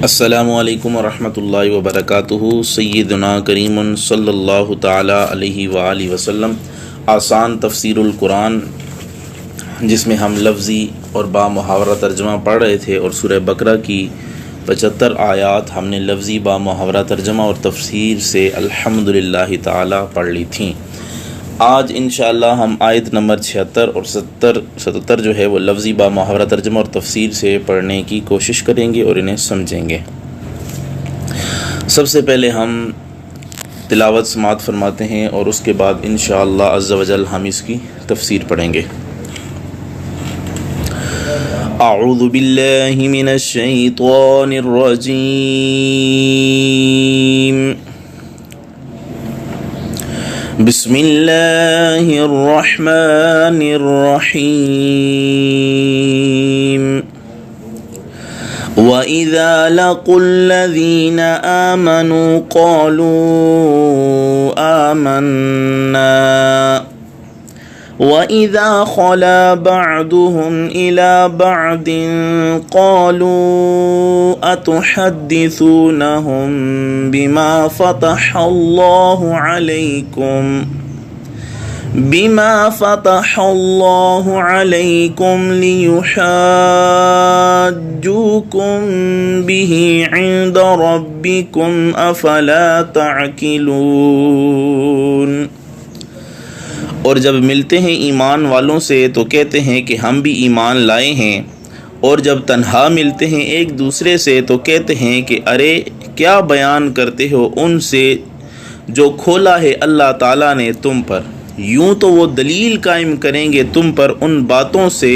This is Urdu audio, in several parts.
السلام علیکم ورحمۃ اللہ وبرکاتہ۔ سیدنا کریم صلی اللہ تعالی علیہ وآلہ وسلم آسان تفسیر القرآن، جس میں ہم لفظی اور با محاورہ ترجمہ پڑھ رہے تھے، اور سورہ بقرہ کی 75 آیات ہم نے لفظی با محاورہ ترجمہ اور تفسیر سے الحمدللہ تعالی پڑھ لی تھیں۔ آج انشاءاللہ ہم آیت نمبر 76 اور 77 جو ہے وہ لفظی با محاورہ ترجمہ اور تفسیر سے پڑھنے کی کوشش کریں گے اور انہیں سمجھیں گے۔ سب سے پہلے ہم تلاوت سماعت فرماتے ہیں اور اس کے بعد انشاءاللہ عز و جل ہم اس کی تفسیر پڑھیں گے۔ اعوذ باللہ من الشیطان الرجیم۔ بسم اللہ الرحمن الرحیم۔ وَإِذَا لَقُوا الَّذِينَ آمَنُوا قَالُوا آمَنَّا وَإِذَا خَلَا بَعْضُهُمْ إِلَى بَعْضٍ قَالُوا أَتُحَدِّثُونَهُم بِمَا فَتَحَ اللَّهُ عَلَيْكُمْ لِيُحَاجُّوكُم بِهِ عِندَ رَبِّكُمْ أَفَلَا تَعْقِلُونَ۔ اور جب ملتے ہیں ایمان والوں سے تو کہتے ہیں کہ ہم بھی ایمان لائے ہیں، اور جب تنہا ملتے ہیں ایک دوسرے سے تو کہتے ہیں کہ ارے کیا بیان کرتے ہو ان سے جو کھولا ہے اللہ تعالیٰ نے تم پر، یوں تو وہ دلیل قائم کریں گے تم پر ان باتوں سے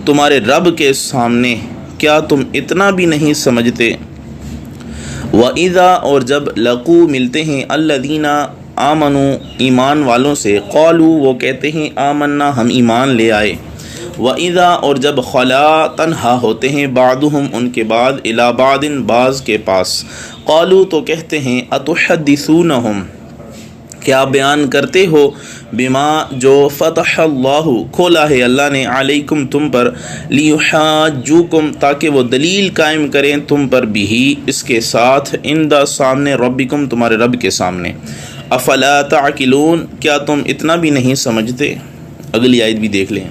تمہارے رب کے سامنے، کیا تم اتنا بھی نہیں سمجھتے؟ وَإِذَا اور جب لَقُوا ملتے ہیں الَّذِينَ آمنوا ایمان والوں سے، قالوا وہ کہتے ہیں آمنا ہم ایمان لے آئے، وَإِذَا اور جب خلا تنہا ہوتے ہیں بعضهم ان کے بعد الی بعض بعض کے پاس، قالوا تو کہتے ہیں اتحدثونہم کیا بیان کرتے ہو، بما جو فتح اللہ کھولا ہے اللہ نے، علیکم تم پر، لیحاجوکم تاکہ وہ دلیل قائم کریں تم پر، بھی اس کے ساتھ، عند سامنے، ربکم تمہارے رب کے سامنے، افلا تعقلون کیا تم اتنا بھی نہیں سمجھتے؟ اگلی آیت بھی دیکھ لیں۔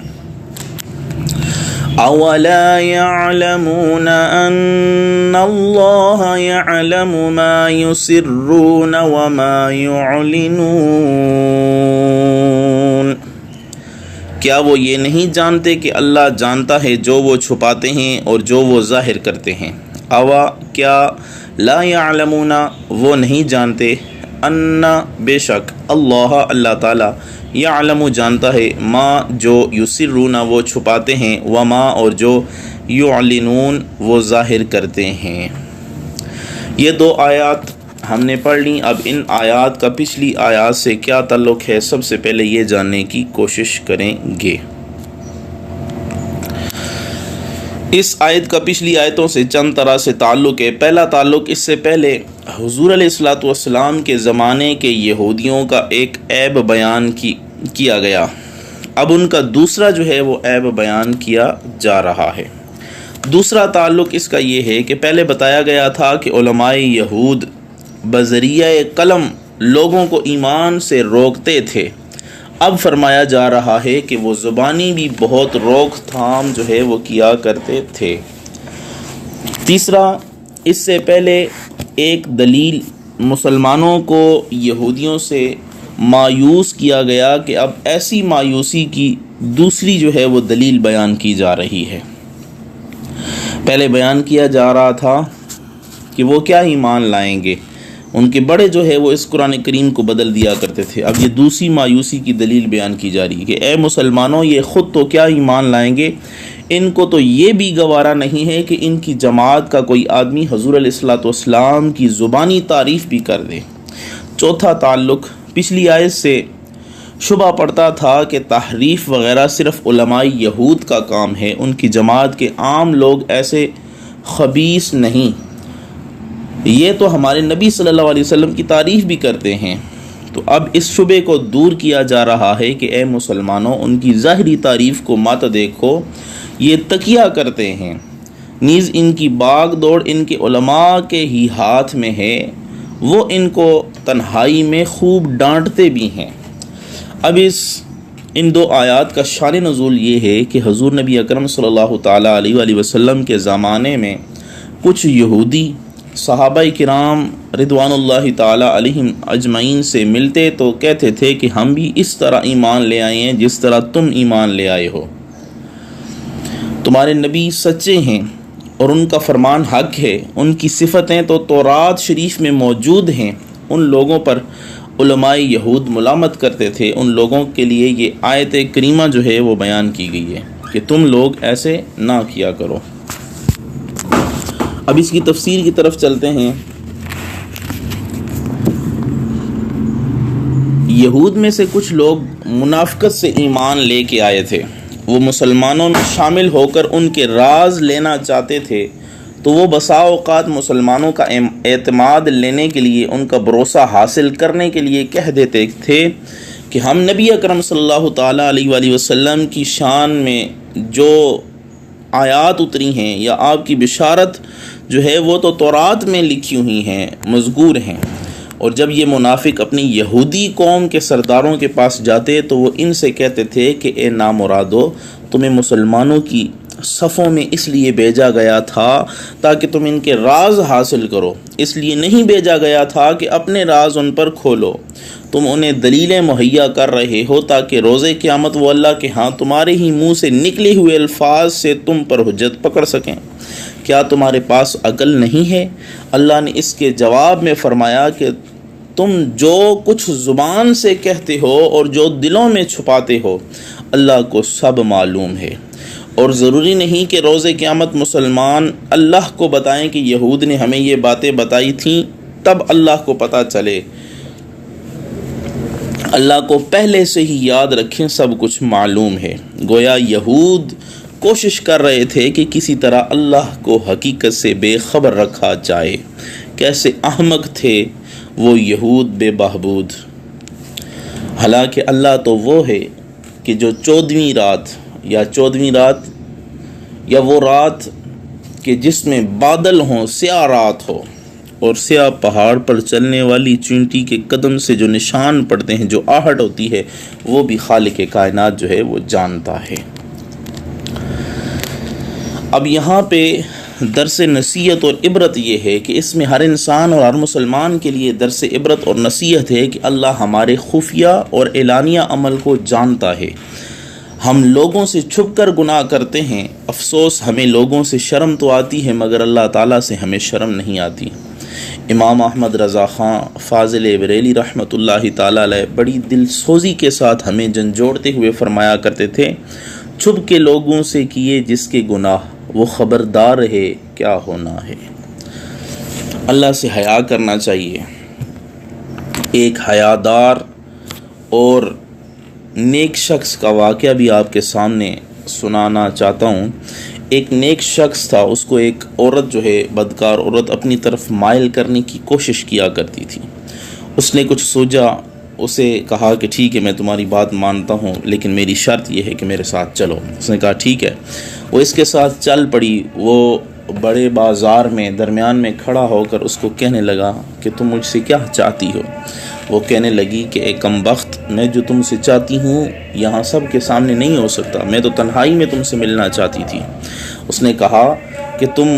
اولا يعلمون ان اللہ يعلم ما يسرون وما يعلنون کیا وہ یہ نہیں جانتے کہ اللہ جانتا ہے جو وہ چھپاتے ہیں اور جو وہ ظاہر کرتے ہیں؟ اوا کیا، لا يعلمون وہ نہیں جانتے، ان بے شک، اللہ تعالی، یعلم جانتا ہے، ما جو یسرون وہ چھپاتے ہیں، وما اور جو یعلنون وہ ظاہر کرتے ہیں۔ یہ دو آیات ہم نے پڑھ لیں۔ اب ان آیات کا پچھلی آیات سے کیا تعلق ہے، سب سے پہلے یہ جاننے کی کوشش کریں گے۔ اس آیت کا پچھلی آیتوں سے چند طرح سے تعلق ہے۔ پہلا تعلق، اس سے پہلے حضور علیہ الصلوۃ والسلام کے زمانے کے یہودیوں کا ایک عیب بیان کیا گیا، اب ان کا دوسرا جو ہے وہ عیب بیان کیا جا رہا ہے۔ دوسرا تعلق اس کا یہ ہے کہ پہلے بتایا گیا تھا کہ علماء یہود بذریعہ قلم لوگوں کو ایمان سے روکتے تھے، اب فرمایا جا رہا ہے کہ وہ زبانی بھی بہت روک تھام جو ہے وہ کیا کرتے تھے۔ تیسرا، اس سے پہلے ایک دلیل مسلمانوں کو یہودیوں سے مایوس کیا گیا کہ اب ایسی مایوسی کی دوسری جو ہے وہ دلیل بیان کی جا رہی ہے۔ پہلے بیان کیا جا رہا تھا کہ وہ کیا ایمان لائیں گے، ان کے بڑے جو ہے وہ اس قرآن کریم کو بدل دیا کرتے تھے، اب یہ دوسری مایوسی کی دلیل بیان کی جا رہی ہے کہ اے مسلمانوں، یہ خود تو کیا ایمان لائیں گے، ان کو تو یہ بھی گوارا نہیں ہے کہ ان کی جماعت کا کوئی آدمی حضور علیہ الصلوۃ والسلام کی زبانی تعریف بھی کر دے۔ چوتھا تعلق، پچھلی آیت سے شبہ پڑتا تھا کہ تحریف وغیرہ صرف علماء یہود کا کام ہے، ان کی جماعت کے عام لوگ ایسے خبیث نہیں، یہ تو ہمارے نبی صلی اللہ علیہ وسلم کی تعریف بھی کرتے ہیں۔ تو اب اس شبے کو دور کیا جا رہا ہے کہ اے مسلمانوں، ان کی ظاہری تعریف کو مت دیکھو، یہ تکیہ کرتے ہیں، نیز ان کی باغ دوڑ ان کے علماء کے ہی ہاتھ میں ہے، وہ ان کو تنہائی میں خوب ڈانٹتے بھی ہیں۔ اب ان دو آیات کا شان نزول یہ ہے کہ حضور نبی اکرم صلی اللہ تعالیٰ علیہ وآلہ وسلم کے زمانے میں کچھ یہودی صحابہ کرام رضوان اللہ تعالیٰ علیہم اجمعین سے ملتے تو کہتے تھے کہ ہم بھی اس طرح ایمان لے آئے ہیں جس طرح تم ایمان لے آئے ہو، تمہارے نبی سچے ہیں اور ان کا فرمان حق ہے، ان کی صفتیں تو تورات شریف میں موجود ہیں۔ ان لوگوں پر علماء یہود ملامت کرتے تھے، ان لوگوں کے لیے یہ آیت کریمہ جو ہے وہ بیان کی گئی ہے کہ تم لوگ ایسے نہ کیا کرو۔ اب اس کی تفسیر کی طرف چلتے ہیں۔ یہود میں سے کچھ لوگ منافقت سے ایمان لے کے آئے تھے، وہ مسلمانوں میں شامل ہو کر ان کے راز لینا چاہتے تھے، تو وہ بسا اوقات مسلمانوں کا اعتماد لینے کے لیے، ان کا بھروسہ حاصل کرنے کے لیے کہہ دیتے تھے کہ ہم نبی اکرم صلی اللہ تعالیٰ علیہ وآلہ وسلم کی شان میں جو آیات اتری ہیں یا آپ کی بشارت جو ہے وہ تو تورات میں لکھی ہوئی ہیں، مذکور ہیں۔ اور جب یہ منافق اپنی یہودی قوم کے سرداروں کے پاس جاتے تو وہ ان سے کہتے تھے کہ اے نامرادو، تمہیں مسلمانوں کی صفوں میں اس لیے بھیجا گیا تھا تاکہ تم ان کے راز حاصل کرو، اس لیے نہیں بھیجا گیا تھا کہ اپنے راز ان پر کھولو۔ تم انہیں دلیلیں مہیا کر رہے ہو تاکہ روز قیامت وہ اللہ کے ہاں تمہارے ہی منہ سے نکلے ہوئے الفاظ سے تم پر حجت پکڑ سکیں۔ کیا تمہارے پاس عقل نہیں ہے؟ اللہ نے اس کے جواب میں فرمایا کہ تم جو کچھ زبان سے کہتے ہو اور جو دلوں میں چھپاتے ہو اللہ کو سب معلوم ہے، اور ضروری نہیں کہ روز قیامت مسلمان اللہ کو بتائیں کہ یہود نے ہمیں یہ باتیں بتائی تھیں، تب اللہ کو پتہ چلے۔ اللہ کو پہلے سے ہی یاد رکھیں، سب کچھ معلوم ہے۔ گویا یہود کوشش کر رہے تھے کہ کسی طرح اللہ کو حقیقت سے بے خبر رکھا جائے۔ کیسے احمق تھے وہ یہود بے بہبود! حالانکہ اللہ تو وہ ہے کہ جو 14ویں رات یا وہ رات کہ جس میں بادل ہوں، سیاہ رات ہو اور سیاہ پہاڑ پر چلنے والی چینٹی کے قدم سے جو نشان پڑتے ہیں، جو آہٹ ہوتی ہے، وہ بھی خالق کائنات جو ہے وہ جانتا ہے۔ اب یہاں پہ درس نصیحت اور عبرت یہ ہے کہ اس میں ہر انسان اور ہر مسلمان کے لیے درس عبرت اور نصیحت ہے کہ اللہ ہمارے خفیہ اور اعلانیہ عمل کو جانتا ہے۔ ہم لوگوں سے چھپ کر گناہ کرتے ہیں، افسوس ہمیں لوگوں سے شرم تو آتی ہے مگر اللہ تعالیٰ سے ہمیں شرم نہیں آتی۔ امام احمد رضا خان فاضل بریلی رحمۃ اللہ تعالیٰ علیہ بڑی دل سوزی کے ساتھ ہمیں جھنجھوڑتے ہوئے فرمایا کرتے تھے، چھپ کے لوگوں سے کیے جس کے گناہ، وہ خبردار رہے کیا ہونا ہے۔ اللہ سے حیا کرنا چاہیے۔ ایک حیادار اور نیک شخص کا واقعہ بھی آپ کے سامنے سنانا چاہتا ہوں۔ ایک نیک شخص تھا، اس کو ایک عورت جو ہے بدکار عورت اپنی طرف مائل کرنے کی کوشش کیا کرتی تھی۔ اس نے کچھ سوچا، اسے کہا کہ ٹھیک ہے میں تمہاری بات مانتا ہوں لیکن میری شرط یہ ہے کہ میرے ساتھ چلو۔ اس نے کہا ٹھیک ہے۔ وہ اس کے ساتھ چل پڑی۔ وہ بڑے بازار میں درمیان میں کھڑا ہو کر اس کو کہنے لگا کہ تم مجھ سے کیا چاہتی ہو؟ وہ کہنے لگی کہ اے کم بخت، میں جو تم سے چاہتی ہوں یہاں سب کے سامنے نہیں ہو سکتا، میں تو تنہائی میں تم سے ملنا چاہتی تھی۔ اس نے کہا کہ تم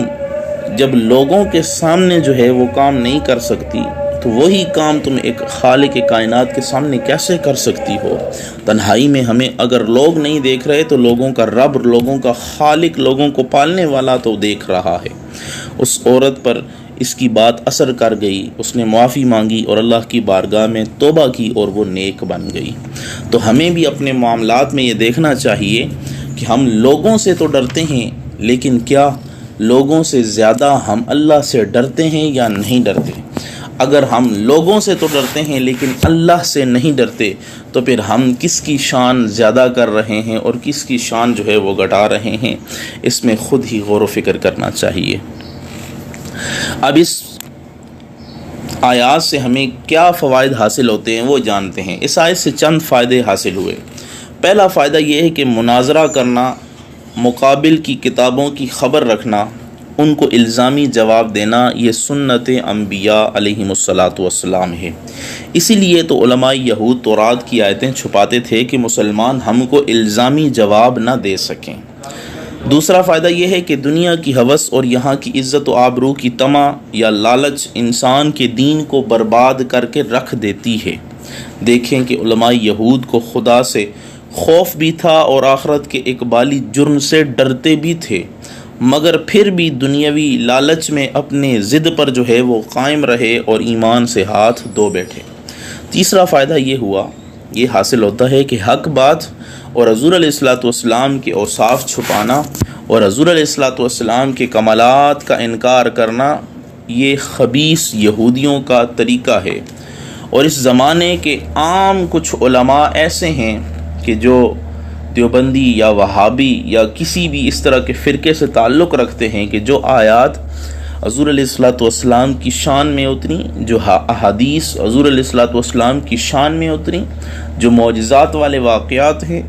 جب لوگوں کے سامنے جو ہے وہ کام نہیں کر سکتی تو وہی کام تم ایک خالق کائنات کے سامنے کیسے کر سکتی ہو؟ تنہائی میں ہمیں اگر لوگ نہیں دیکھ رہے تو لوگوں کا رب، لوگوں کا خالق، لوگوں کو پالنے والا تو دیکھ رہا ہے۔ اس عورت پر اس کی بات اثر کر گئی، اس نے معافی مانگی اور اللہ کی بارگاہ میں توبہ کی اور وہ نیک بن گئی۔ تو ہمیں بھی اپنے معاملات میں یہ دیکھنا چاہیے کہ ہم لوگوں سے تو ڈرتے ہیں لیکن کیا لوگوں سے زیادہ ہم اللہ سے ڈرتے ہیں یا نہیں ڈرتے؟ اگر ہم لوگوں سے تو ڈرتے ہیں لیکن اللہ سے نہیں ڈرتے تو پھر ہم کس کی شان زیادہ کر رہے ہیں اور کس کی شان جو ہے وہ گھٹا رہے ہیں؟ اس میں خود ہی غور و فکر کرنا چاہیے۔ اب اس آیات سے ہمیں کیا فوائد حاصل ہوتے ہیں وہ جانتے ہیں۔ اس آیت سے چند فائدے حاصل ہوئے۔ پہلا فائدہ یہ ہے کہ مناظرہ کرنا، مقابل کی کتابوں کی خبر رکھنا ان کو الزامی جواب دینا یہ سنت انبیاء علیہم الصلاۃ والسلام ہے۔ اسی لیے تو علماء یہود تورات کی آیتیں چھپاتے تھے کہ مسلمان ہم کو الزامی جواب نہ دے سکیں۔ دوسرا فائدہ یہ ہے کہ دنیا کی ہوس اور یہاں کی عزت و آبرو کی طمع یا لالچ انسان کے دین کو برباد کر کے رکھ دیتی ہے۔ دیکھیں کہ علماء یہود کو خدا سے خوف بھی تھا اور آخرت کے اقبالی جرم سے ڈرتے بھی تھے، مگر پھر بھی دنیاوی لالچ میں اپنے ضد پر جو ہے وہ قائم رہے اور ایمان سے ہاتھ دھو بیٹھے۔ تیسرا فائدہ یہ حاصل ہوتا ہے کہ حق بات اور حضور علیہ الصلوۃ والسلام کے اوصاف چھپانا اور حضور علیہ الصلوۃ والسلام کے کمالات کا انکار کرنا یہ خبیث یہودیوں کا طریقہ ہے۔ اور اس زمانے کے عام کچھ علماء ایسے ہیں کہ جو دیوبندی یا وہابی یا کسی بھی اس طرح کے فرقے سے تعلق رکھتے ہیں کہ جو آیات حضور علیہ الصلوۃ والسلام کی شان میں اتری، جو احادیث حضور علیہ الصلوۃ والسلام کی شان میں اتری، جو معجزات والے واقعات ہیں،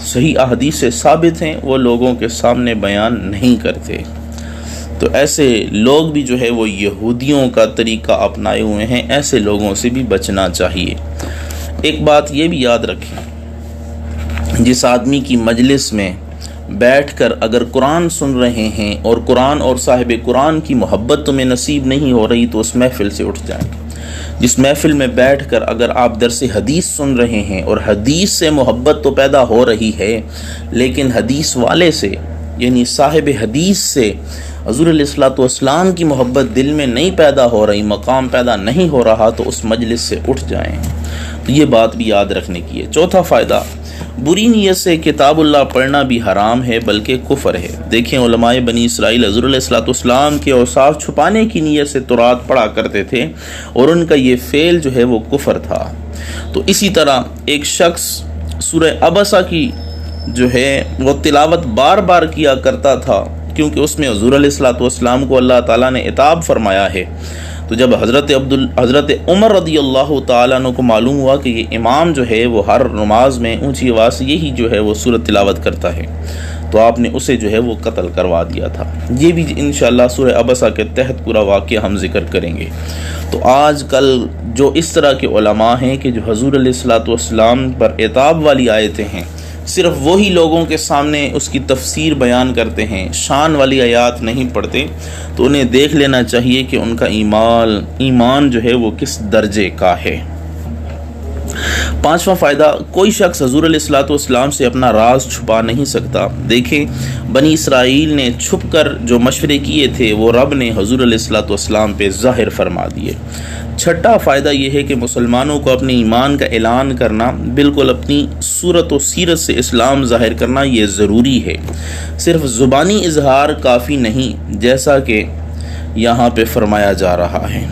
صحیح احادیث سے ثابت ہیں، وہ لوگوں کے سامنے بیان نہیں کرتے۔ تو ایسے لوگ بھی جو ہے وہ یہودیوں کا طریقہ اپنائے ہوئے ہیں، ایسے لوگوں سے بھی بچنا چاہیے۔ ایک بات یہ بھی یاد رکھیں، جس آدمی کی مجلس میں بیٹھ کر اگر قرآن سن رہے ہیں اور قرآن اور صاحب قرآن کی محبت تمہیں نصیب نہیں ہو رہی تو اس محفل سے اٹھ جائیں۔ جس محفل میں بیٹھ کر اگر آپ درس حدیث سن رہے ہیں اور حدیث سے محبت تو پیدا ہو رہی ہے لیکن حدیث والے سے یعنی صاحب حدیث سے حضور علیہ الصلوۃ والسلام کی محبت دل میں نہیں پیدا ہو رہی، مقام پیدا نہیں ہو رہا، تو اس مجلس سے اٹھ جائیں۔ تو یہ بات بھی یاد رکھنے کی ہے۔ چوتھا فائدہ، بری نیت سے کتاب اللہ پڑھنا بھی حرام ہے بلکہ کفر ہے۔ دیکھیں علماء بنی اسرائیل حضور علیہ الصلوۃ والسلام کے اوصاف چھپانے کی نیت سے تورات پڑھا کرتے تھے اور ان کا یہ فعل جو ہے وہ کفر تھا۔ تو اسی طرح ایک شخص سورہ عبسہ کی جو ہے وہ تلاوت بار بار کیا کرتا تھا کیونکہ اس میں حضور علیہ الصلوۃ والسلام کو اللہ تعالیٰ نے عتاب فرمایا ہے۔ تو جب حضرت عمر رضی اللہ تعالیٰ عنہ کو معلوم ہوا کہ یہ امام جو ہے وہ ہر نماز میں اونچی آواز سے یہی جو ہے وہ سورۃ تلاوت کرتا ہے، تو آپ نے اسے جو ہے وہ قتل کروا دیا تھا۔ یہ بھی انشاءاللہ سورہ عبسہ کے تحت پورا واقعہ ہم ذکر کریں گے۔ تو آج کل جو اس طرح کے علماء ہیں کہ جو حضور علیہ الصلوۃ والسلام پر عتاب والی آیتیں ہیں صرف وہی لوگوں کے سامنے اس کی تفسیر بیان کرتے ہیں، شان والی آیات نہیں پڑھتے، تو انہیں دیکھ لینا چاہیے کہ ان کا ایمان جو ہے وہ کس درجے کا ہے۔ پانچواں فائدہ، کوئی شخص حضور علیہ الصلوۃ والسلام سے اپنا راز چھپا نہیں سکتا۔ دیکھیں بنی اسرائیل نے چھپ کر جو مشورے کیے تھے وہ رب نے حضور علیہ الصلوۃ والسلام پہ ظاہر فرما دیے۔ چھٹا فائدہ یہ ہے کہ مسلمانوں کو اپنے ایمان کا اعلان کرنا، بالکل اپنی صورت و سیرت سے اسلام ظاہر کرنا یہ ضروری ہے، صرف زبانی اظہار کافی نہیں جیسا کہ یہاں پہ فرمایا جا رہا ہے۔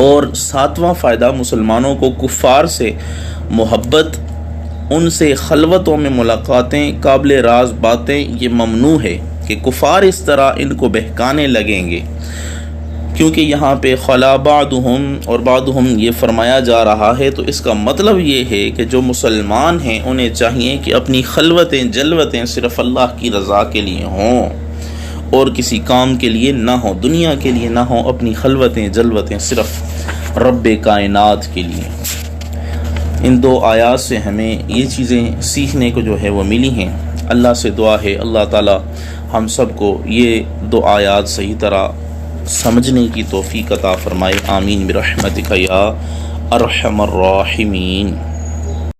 اور ساتواں فائدہ، مسلمانوں کو کفار سے محبت، ان سے خلوتوں میں ملاقاتیں، قابل راز باتیں یہ ممنوع ہے کہ کفار اس طرح ان کو بہکانے لگیں گے، کیونکہ یہاں پہ خلا بعضہم اور بعضہم یہ فرمایا جا رہا ہے، تو اس کا مطلب یہ ہے کہ جو مسلمان ہیں انہیں چاہیے کہ اپنی خلوتیں جلوتیں صرف اللہ کی رضا کے لیے ہوں اور کسی کام کے لیے نہ ہوں، دنیا کے لیے نہ ہوں، اپنی خلوتیں جلوتیں صرف رب کائنات کے لیے۔ ان دو آیات سے ہمیں یہ چیزیں سیکھنے کو جو ہے وہ ملی ہیں۔ اللہ سے دعا ہے اللہ تعالی ہم سب کو یہ دو آیات صحیح طرح سمجھنے کی توفیق عطا فرمائے۔ آمین برحمتک یا ارحم الراحمین۔